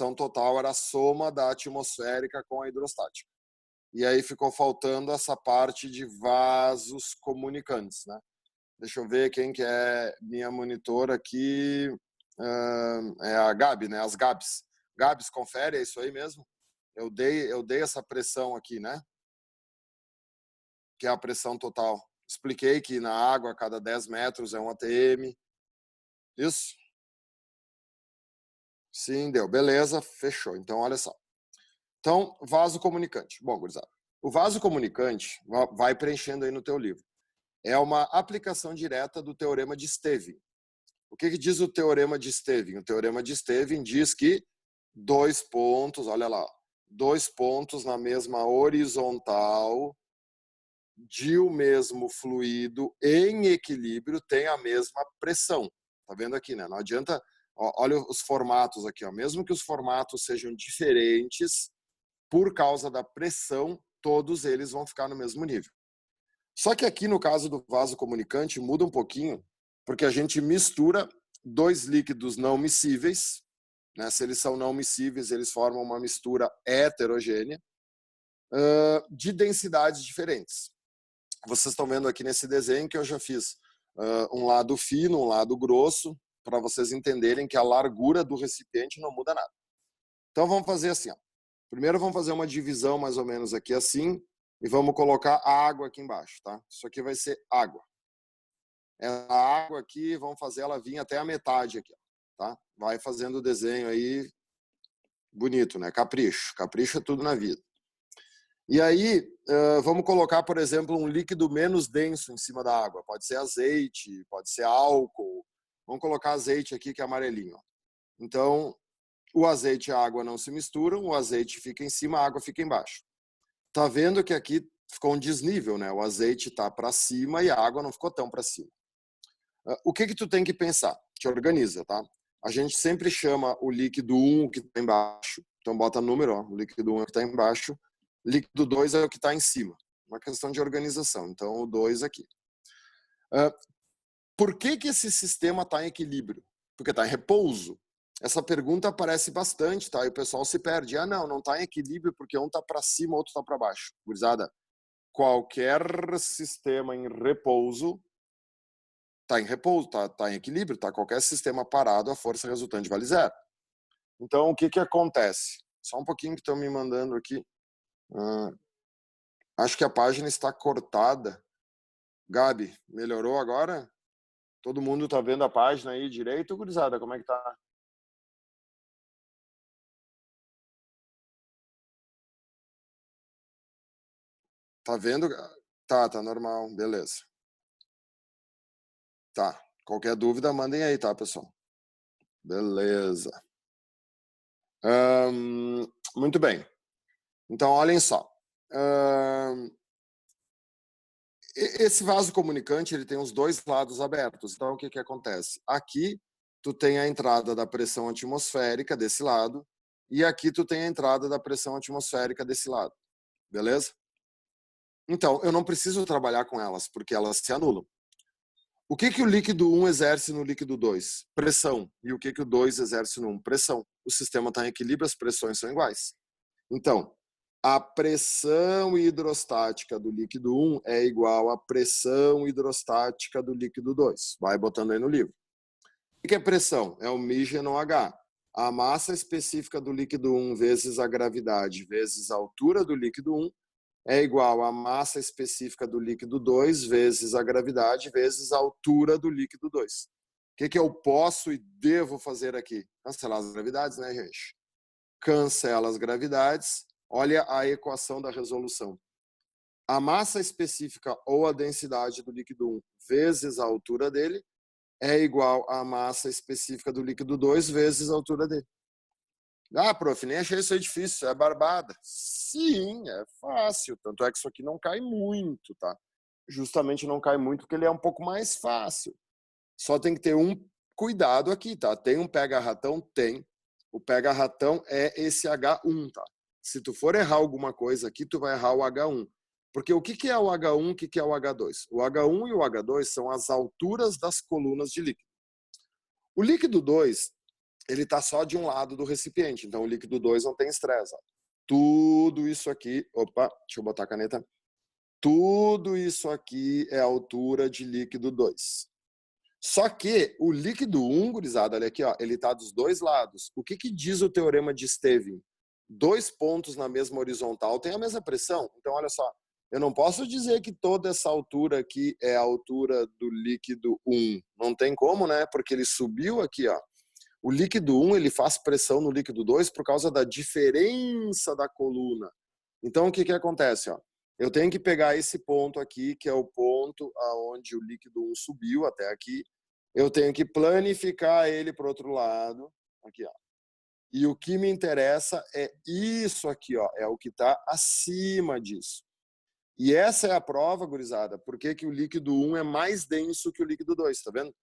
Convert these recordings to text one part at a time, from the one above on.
pressão total era a soma da atmosférica com a hidrostática. E aí ficou faltando essa parte de vasos comunicantes, né? Deixa eu ver quem que é minha monitora aqui. É a Gabi, né? As Gabs. Gabs, confere, é isso aí mesmo? Eu dei essa pressão aqui, né? Que é a pressão total. Expliquei que na água, a cada 10 metros é 1 atm. Isso? Sim, deu. Beleza, fechou. Então, olha só. Então, vaso comunicante. Bom, gurizada, o vaso comunicante, vai preenchendo aí no teu livro, é uma aplicação direta do teorema de Stevin. O que diz o teorema de Stevin? O teorema de Stevin diz que 2 pontos, olha lá, 2 pontos na mesma horizontal de o mesmo fluido em equilíbrio tem a mesma pressão. Tá vendo aqui, né? Não adianta, olha os formatos aqui, ó. Mesmo que os formatos sejam diferentes, por causa da pressão, todos eles vão ficar no mesmo nível. Só que aqui, no caso do vaso comunicante, muda um pouquinho, porque a gente mistura 2 líquidos não miscíveis, né? Se eles são não miscíveis, eles formam uma mistura heterogênea, de densidades diferentes. Vocês estão vendo aqui nesse desenho que eu já fiz um lado fino, um lado grosso, para vocês entenderem que a largura do recipiente não muda nada. Então vamos fazer assim, ó. Primeiro vamos fazer uma divisão mais ou menos aqui assim e vamos colocar a água aqui embaixo, tá? Isso aqui vai ser água. A água aqui, vamos fazer ela vir até a metade aqui, tá? Vai fazendo o desenho aí bonito, né? Capricho. Capricho é tudo na vida. E aí, vamos colocar, por exemplo, um líquido menos denso em cima da água. Pode ser azeite, pode ser álcool. Vamos colocar azeite aqui que é amarelinho. Então, o azeite e a água não se misturam, o azeite fica em cima, a água fica embaixo. Tá vendo que aqui ficou um desnível, né? O azeite tá para cima e a água não ficou tão para cima. O que tu tem que pensar? Te organiza, tá? A gente sempre chama o líquido 1 que tá embaixo. Então bota número, ó, o líquido 1 é o que tá embaixo. Líquido 2 é o que tá em cima. Uma questão de organização. Então o 2 aqui. Por que esse sistema tá em equilíbrio? Porque tá em repouso. Essa pergunta aparece bastante, tá? E o pessoal se perde. Não está em equilíbrio porque um está para cima, outro está para baixo. Gurizada, qualquer sistema em repouso está em repouso, tá em equilíbrio, tá? Qualquer sistema parado, a força resultante vale zero. Então, o que acontece? Só um pouquinho que estão me mandando aqui. Acho que a página está cortada. Gabi, melhorou agora? Todo mundo está vendo a página aí direito, gurizada? Como é que tá? Tá vendo? Tá normal, beleza. Tá. Qualquer dúvida, mandem aí, tá, pessoal? Beleza. Muito bem. Então, olhem só. Esse vaso comunicante, ele tem os 2 lados abertos. Então, o que acontece? Aqui, tu tem a entrada da pressão atmosférica desse lado e aqui tu tem a entrada da pressão atmosférica desse lado. Beleza? Então, eu não preciso trabalhar com elas, porque elas se anulam. O que o líquido 1 exerce no líquido 2? Pressão. E o que o 2 exerce no 1? Pressão. O sistema está em equilíbrio, as pressões são iguais. Então, a pressão hidrostática do líquido 1 é igual à pressão hidrostática do líquido 2. Vai botando aí no livro. O que é pressão? É o μ/H. A massa específica do líquido 1 vezes a gravidade vezes a altura do líquido 1 é igual à massa específica do líquido 2 vezes a gravidade vezes a altura do líquido 2. O que eu posso e devo fazer aqui? Cancelar as gravidades, né, gente? Cancela as gravidades. Olha a equação da resolução. A massa específica ou a densidade do líquido 1 vezes a altura dele é igual à massa específica do líquido 2 vezes a altura dele. Prof, nem achei isso aí difícil, é barbada. Sim, é fácil, tanto é que isso aqui não cai muito, tá? Justamente não cai muito porque ele é um pouco mais fácil. Só tem que ter um cuidado aqui, tá? Tem um pega-ratão? Tem. O pega-ratão é esse H1, tá? Se tu for errar alguma coisa aqui, tu vai errar o H1. Porque o que é o H1, o que é o H2? O H1 e o H2 são as alturas das colunas de líquido. O líquido 2, ele está só de um lado do recipiente. Então, o líquido 2 não tem estresse. Tudo isso aqui... Opa, deixa eu botar a caneta. Tudo isso aqui é a altura de líquido 2. Só que o líquido 1, gurizada, olha aqui, ó, ele está dos dois lados. O que diz o teorema de Stevin? 2 pontos na mesma horizontal têm a mesma pressão. Então, olha só, eu não posso dizer que toda essa altura aqui é a altura do líquido 1. Não tem como, né? Porque ele subiu aqui, ó. O líquido 1, ele faz pressão no líquido 2 por causa da diferença da coluna. Então, o que acontece, ó? Eu tenho que pegar esse ponto aqui, que é o ponto aonde o líquido 1 subiu até aqui. Eu tenho que planificar ele para o outro lado, aqui, ó. E o que me interessa é isso aqui, ó, é o que está acima disso. E essa é a prova, gurizada, por que o líquido 1 é mais denso que o líquido 2, tá vendo?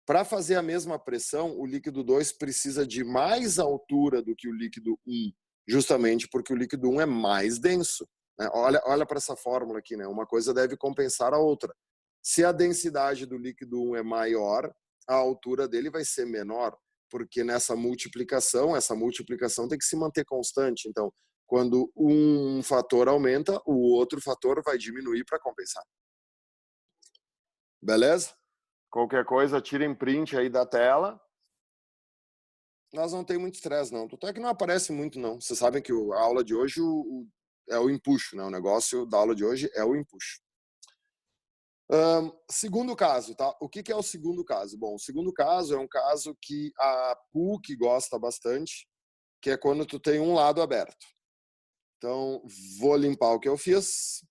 Para fazer a mesma pressão, o líquido 2 precisa de mais altura do que o líquido 1, justamente porque o líquido 1 é mais denso. Né? Olha para essa fórmula aqui, né? Uma coisa deve compensar a outra. Se a densidade do líquido 1 é maior, a altura dele vai ser menor, porque nessa multiplicação, essa multiplicação tem que se manter constante. Então, quando um fator aumenta, o outro fator vai diminuir para compensar. Beleza? Qualquer coisa, tirem print aí da tela. Nós não tem muito estresse, não. Até que não aparece muito, não. Vocês sabem que a aula de hoje é o empuxo, né? O negócio da aula de hoje é o empuxo. Segundo caso, tá? O que é o segundo caso? Bom, o segundo caso é um caso que a PUC gosta bastante, que é quando tu tem um lado aberto. Então, vou limpar o que eu fiz.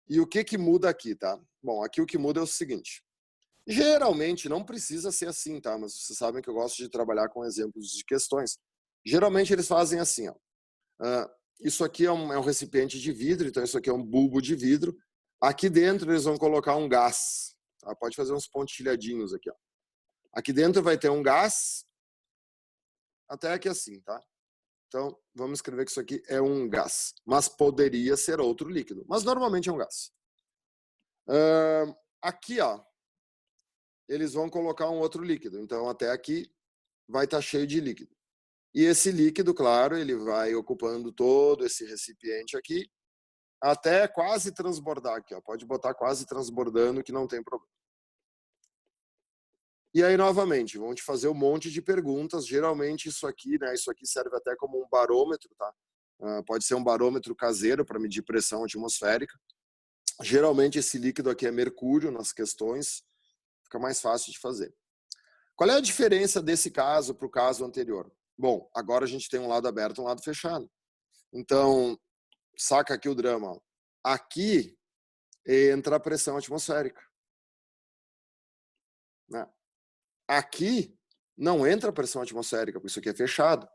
E o que muda aqui, tá? Bom, aqui o que muda é o seguinte. Geralmente, não precisa ser assim, tá? Mas vocês sabem que eu gosto de trabalhar com exemplos de questões. Geralmente, eles fazem assim, ó. Isso aqui é um recipiente de vidro, então isso aqui é um bulbo de vidro. Aqui dentro, eles vão colocar um gás. Tá? Pode fazer uns pontilhadinhos aqui, ó. Aqui dentro vai ter um gás, até aqui assim, tá? Então, vamos escrever que isso aqui é um gás. Mas poderia ser outro líquido. Mas normalmente é um gás. Aqui, ó. Eles vão colocar um outro líquido. Então, até aqui vai estar cheio de líquido. E esse líquido, claro, ele vai ocupando todo esse recipiente aqui, até quase transbordar aqui, ó. Pode botar quase transbordando, que não tem problema. E aí, novamente, vão te fazer um monte de perguntas. Geralmente, isso aqui, né? Isso aqui serve até como um barômetro, tá? Pode ser um barômetro caseiro para medir pressão atmosférica. Geralmente, esse líquido aqui é mercúrio nas questões. Fica mais fácil de fazer. Qual é a diferença desse caso para o caso anterior? Bom, agora a gente tem um lado aberto e um lado fechado. Então, saca aqui o drama. Aqui entra a pressão atmosférica. Né? Aqui não entra a pressão atmosférica, porque isso aqui é fechado.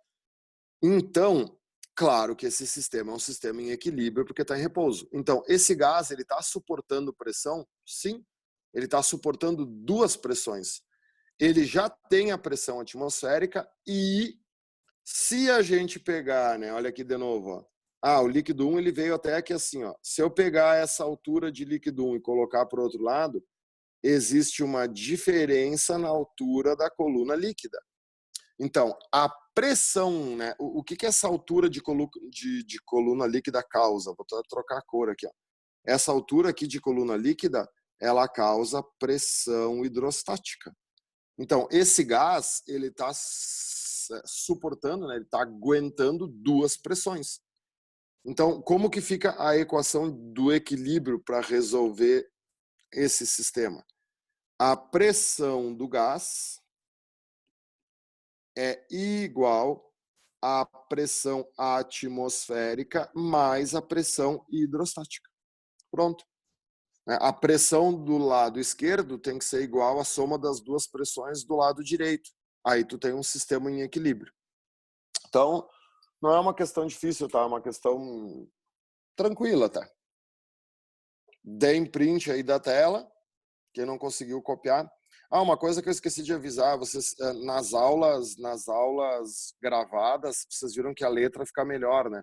Então, claro que esse sistema é um sistema em equilíbrio, porque está em repouso. Então, esse gás, ele está suportando pressão? Sim. Ele está suportando duas pressões. Ele já tem a pressão atmosférica e se a gente pegar, né, olha aqui de novo, ó. O líquido 1 ele veio até aqui assim, ó. Se eu pegar essa altura de líquido 1 e colocar para o outro lado, existe uma diferença na altura da coluna líquida. Então, a pressão, né, o que essa altura de coluna líquida causa? Vou trocar a cor aqui, ó. Essa altura aqui de coluna líquida, ela causa pressão hidrostática. Então, esse gás, ele está suportando, né? Ele está aguentando duas pressões. Então, como que fica a equação do equilíbrio para resolver esse sistema? A pressão do gás é igual à pressão atmosférica mais a pressão hidrostática. Pronto. A pressão do lado esquerdo tem que ser igual à soma das duas pressões do lado direito. Aí tu tem um sistema em equilíbrio. Então, não é uma questão difícil, tá? É uma questão tranquila, tá? Deem print aí da tela, quem não conseguiu copiar. Uma coisa que eu esqueci de avisar, vocês nas aulas gravadas, vocês viram que a letra fica melhor, né?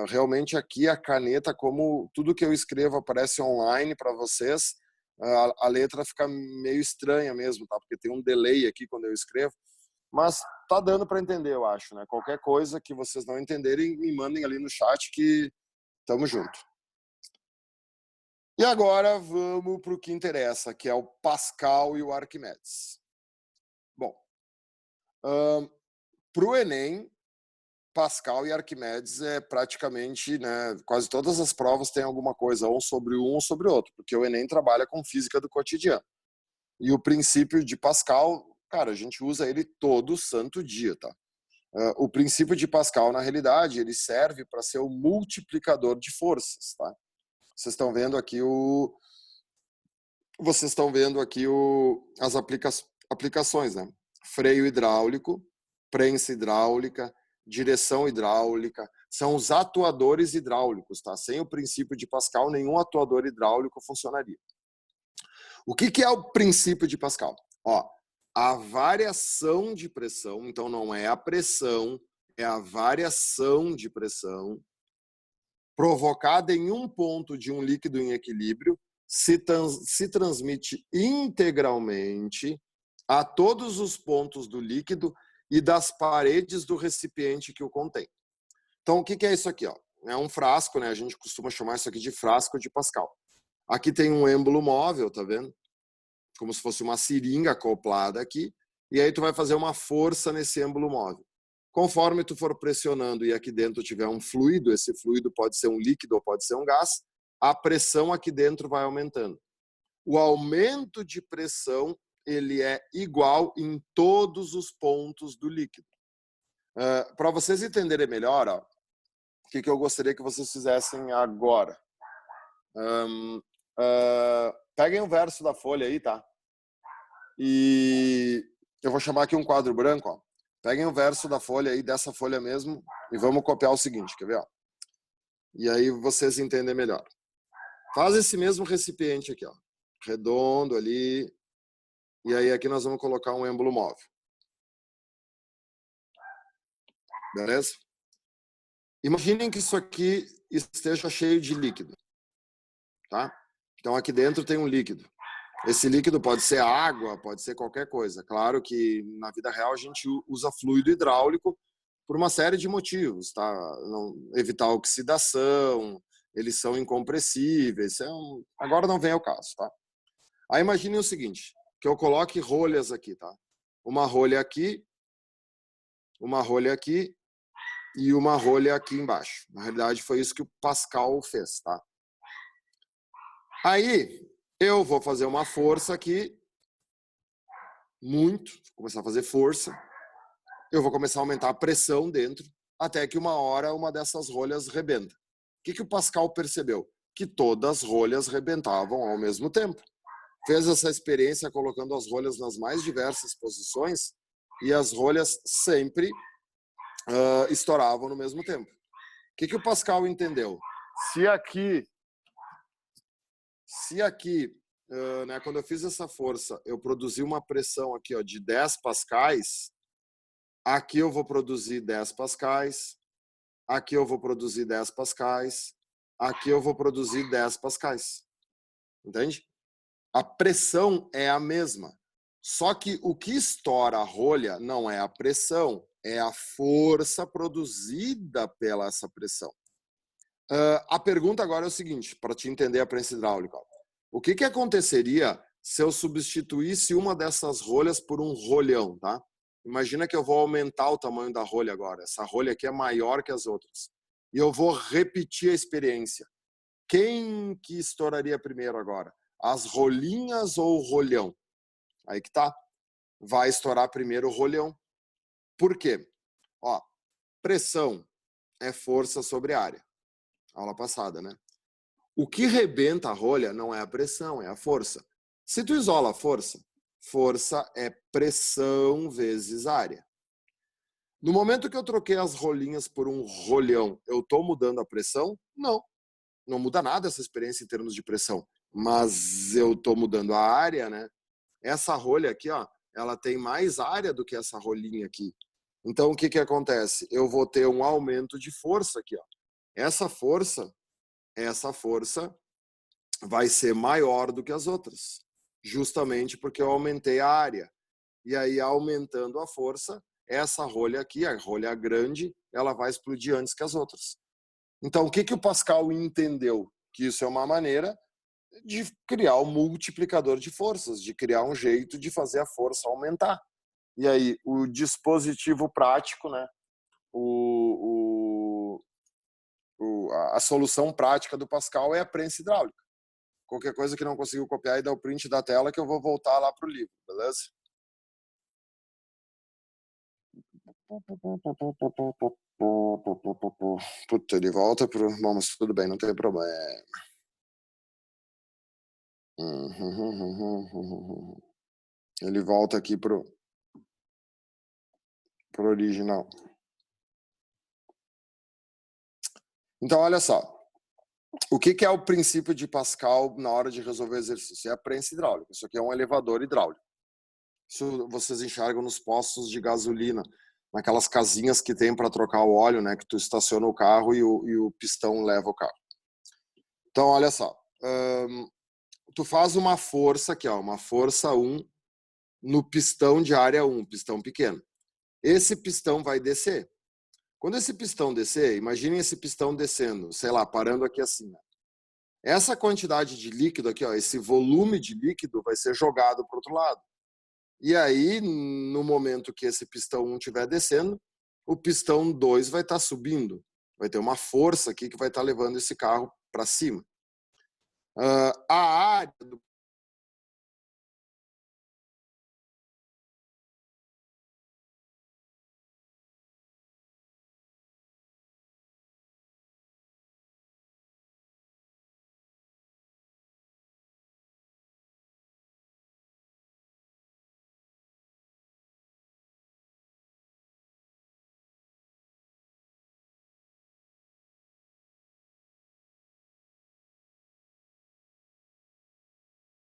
Realmente aqui a caneta, como tudo que eu escrevo aparece online para vocês, a letra fica meio estranha mesmo, tá? Porque tem um delay aqui quando eu escrevo. Mas tá dando para entender, eu acho, né? Qualquer coisa que vocês não entenderem, me mandem ali no chat que tamo junto. E agora vamos para o que interessa, que é o Pascal e o Arquimedes. Bom, para o Enem, Pascal e Arquimedes é praticamente, né, quase todas as provas têm alguma coisa, ou sobre um ou sobre outro, porque o Enem trabalha com física do cotidiano. E o princípio de Pascal, cara, a gente usa ele todo santo dia, tá? O princípio de Pascal, na realidade, ele serve para ser o multiplicador de forças, tá? Vocês estão vendo aqui as aplicações, né? Freio hidráulico, prensa hidráulica, direção hidráulica, são os atuadores hidráulicos, tá? Sem o princípio de Pascal, nenhum atuador hidráulico funcionaria. O que é o princípio de Pascal? Ó, a variação de pressão, então não é a pressão, é a variação de pressão provocada em um ponto de um líquido em equilíbrio se transmite integralmente a todos os pontos do líquido e das paredes do recipiente que o contém. Então, o que é isso aqui? Ó? É um frasco, né? A gente costuma chamar isso aqui de frasco de Pascal. Aqui tem um êmbolo móvel, tá vendo? Como se fosse uma seringa acoplada aqui. E aí tu vai fazer uma força nesse êmbolo móvel. Conforme tu for pressionando e aqui dentro tiver um fluido, esse fluido pode ser um líquido ou pode ser um gás, a pressão aqui dentro vai aumentando. O aumento de pressão, ele é igual em todos os pontos do líquido. Para vocês entenderem melhor, ó, o que eu gostaria que vocês fizessem agora. Peguem um verso da folha aí, tá? E eu vou chamar aqui um quadro branco, ó. Peguem o verso da folha aí, dessa folha mesmo, e vamos copiar o seguinte, quer ver? Ó? E aí vocês entendem melhor. Faz esse mesmo recipiente aqui, ó, redondo ali, e aí aqui nós vamos colocar um êmbolo móvel. Beleza? Imaginem que isso aqui esteja cheio de líquido, tá? Então aqui dentro tem um líquido. Esse líquido pode ser água, pode ser qualquer coisa. Claro que na vida real a gente usa fluido hidráulico por uma série de motivos, tá? Evitar oxidação, eles são incompressíveis. Agora não vem ao caso, tá? Aí imagine o seguinte, que eu coloque rolhas aqui, tá? Uma rolha aqui e uma rolha aqui embaixo. Na realidade foi isso que o Pascal fez, tá? Aí eu vou fazer uma força aqui, vou começar a fazer força. Eu vou começar a aumentar a pressão dentro, até que uma hora uma dessas rolhas rebenta. O que o Pascal percebeu? Que todas as rolhas rebentavam ao mesmo tempo. Fez essa experiência colocando as rolhas nas mais diversas posições e as rolhas sempre estouravam no mesmo tempo. O que o Pascal entendeu? Se aqui, né, quando eu fiz essa força, eu produzi uma pressão aqui, ó, de 10 pascais, aqui eu vou produzir 10 pascais, aqui eu vou produzir 10 pascais, aqui eu vou produzir 10 pascais. Entende? A pressão é a mesma. Só que o que estoura a rolha não é a pressão, é a força produzida pela essa pressão. A pergunta agora é o seguinte, para te entender a prensa hidráulica. O que aconteceria se eu substituísse uma dessas rolhas por um rolhão, tá? Imagina que eu vou aumentar o tamanho da rolha agora. Essa rolha aqui é maior que as outras. E eu vou repetir a experiência. Quem que estouraria primeiro agora? As rolinhas ou o rolhão? Aí que tá. Vai estourar primeiro o rolhão. Por quê? Ó, pressão é força sobre área. Aula passada, né? O que rebenta a rolha não é a pressão, é a força. Se tu isola a força, força é pressão vezes área. No momento que eu troquei as rolinhas por um rolhão, eu estou mudando a pressão? Não. Não muda nada essa experiência em termos de pressão. Mas eu estou mudando a área, né? Essa rolha aqui, ó, ela tem mais área do que essa rolinha aqui. Então, o que acontece? Eu vou ter um aumento de força aqui, ó. Essa força vai ser maior do que as outras, justamente porque eu aumentei a área. E aí, aumentando a força, essa rolha aqui, a rolha grande, ela vai explodir antes que as outras. Então, o que o Pascal entendeu? Que isso é uma maneira de criar um multiplicador de forças, de criar um jeito de fazer a força aumentar. E aí, o dispositivo prático, né? A solução prática do Pascal é a prensa hidráulica. Qualquer coisa que não conseguiu copiar e dar o print da tela que eu vou voltar lá para o livro, beleza? Puta, ele volta pro... Bom, mas tudo bem, não tem problema. Ele volta aqui pro original. Então, olha só. O que é o princípio de Pascal na hora de resolver exercício? É a prensa hidráulica. Isso aqui é um elevador hidráulico. Isso vocês enxergam nos postos de gasolina, naquelas casinhas que tem para trocar o óleo, né? Que tu estaciona o carro e o pistão leva o carro. Então, olha só. Tu faz uma força aqui, ó, uma força 1 no pistão de área 1, pistão pequeno. Esse pistão vai descer. Quando esse pistão descer, imaginem esse pistão descendo, sei lá, parando aqui assim. Né? Essa quantidade de líquido aqui, ó, esse volume de líquido vai ser jogado para o outro lado. E aí, no momento que esse pistão 1 estiver descendo, o pistão 2 vai estar subindo. Vai ter uma força aqui que vai estar levando esse carro para cima. A área do